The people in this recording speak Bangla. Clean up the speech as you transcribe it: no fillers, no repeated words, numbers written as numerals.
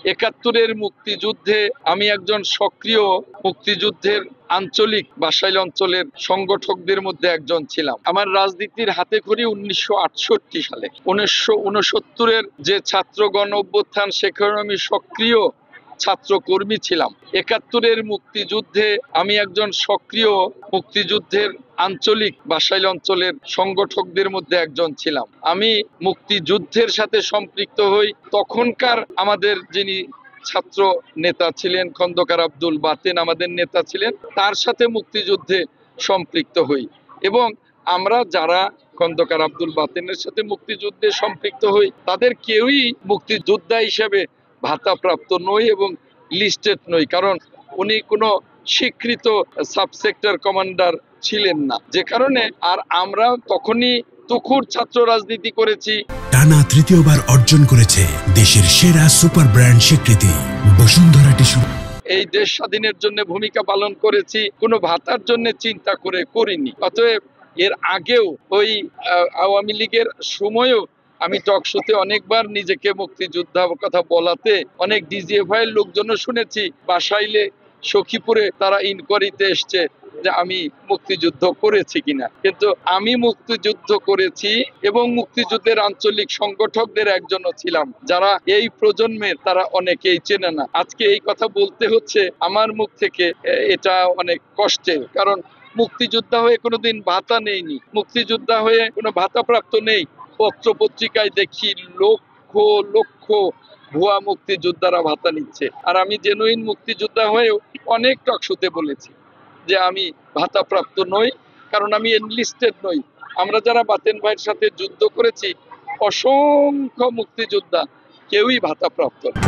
একাত্তরের মুক্তিযুদ্ধে আমি একজন সক্রিয় মুক্তিযুদ্ধের আঞ্চলিক বাসাইল অঞ্চলের সংগঠকদের মধ্যে একজন ছিলাম। আমার রাজনীতির হাতে খড়ি 1968 সালে। 1969-এর যে ছাত্র গণ অভ্যুত্থান, সেখানে আমি সক্রিয় ছাত্র কর্মী ছিলাম। একাত্তরের মুক্তিযুদ্ধে আমি একজন সক্রিয় মুক্তিযুদ্ধের আঞ্চলিক বাসাইল অঞ্চলের সংগঠকদের মধ্যে একজন ছিলাম। আমি মুক্তিযুদ্ধের সাথে সম্পৃক্ত হই তখনকার আমাদের যিনি ছাত্র নেতা ছিলেন খন্দকার আব্দুল বাতেন, আমাদের নেতা ছিলেন, তার সাথে মুক্তিযুদ্ধে সম্পৃক্ত হই এবং আমরা যারা খন্দকার আব্দুল বাতেনের সাথে মুক্তিযুদ্ধে সম্পৃক্ত হই তাদের কেউই মুক্তিযোদ্ধা হিসেবে ভাতাপ্রাপ্ত নই এবং লিস্টেড নই, কারণ উনি কোনো স্বীকৃত সাবসেক্টর কমান্ডার ছিলেন না, যে কারণে আর আমরা তখনই তুখুর ছাত্র রাজনীতি করেছি। টানা তৃতীয়বার অর্জন করেছে দেশের সেরা সুপার ব্র্যান্ড স্বীকৃতি বসুন্ধরা টিস্যু। এই দেশ স্বাধীনের জন্য ভূমিকা পালন করেছি, কোনো ভাতার জন্য চিন্তা করে করিনি। অতএব এর আগেও ওই আওয়ামী লীগের সময়ও আমি টক শোতে অনেকবার নিজেকে মুক্তিযোদ্ধার কথা বলাতে অনেক ডিজিএফআই এর লোকজনও শুনেছি, বাসাইলে সখীপুরে তারা ইনকোয়ারিতে এসছে যে আমি মুক্তিযুদ্ধ করেছি কিনা, কিন্তু আমি মুক্তিযুদ্ধ করেছি এবং মুক্তিযুদ্ধের আঞ্চলিক সংগঠকদের একজনও ছিলাম, যারা এই প্রজন্মের তারা অনেকেই চেনে না। আজকে এই কথা বলতে হচ্ছে আমার মুখ থেকে, এটা অনেক কষ্টের, কারণ মুক্তিযোদ্ধা হয়ে কোনোদিন ভাতা নেইনি, মুক্তিযোদ্ধা হয়ে কোনো ভাতাপ্রাপ্ত নেই। পত্র পত্রিকায় দেখি লক্ষ লক্ষ ভুয়া মুক্তিযোদ্ধারা ভাতা নিচ্ছে, আর আমি জেনুইন মুক্তিযোদ্ধা হয়েও অনেক টক শোতে বলেছি যে আমি ভাতাপ্রাপ্ত নই, কারণ আমি এনলিস্টেড নই। আমরা যারা বাতেন ভাইয়ের সাথে যুদ্ধ করেছি অসংখ্য মুক্তিযোদ্ধা কেউই ভাতাপ্রাপ্ত নয়।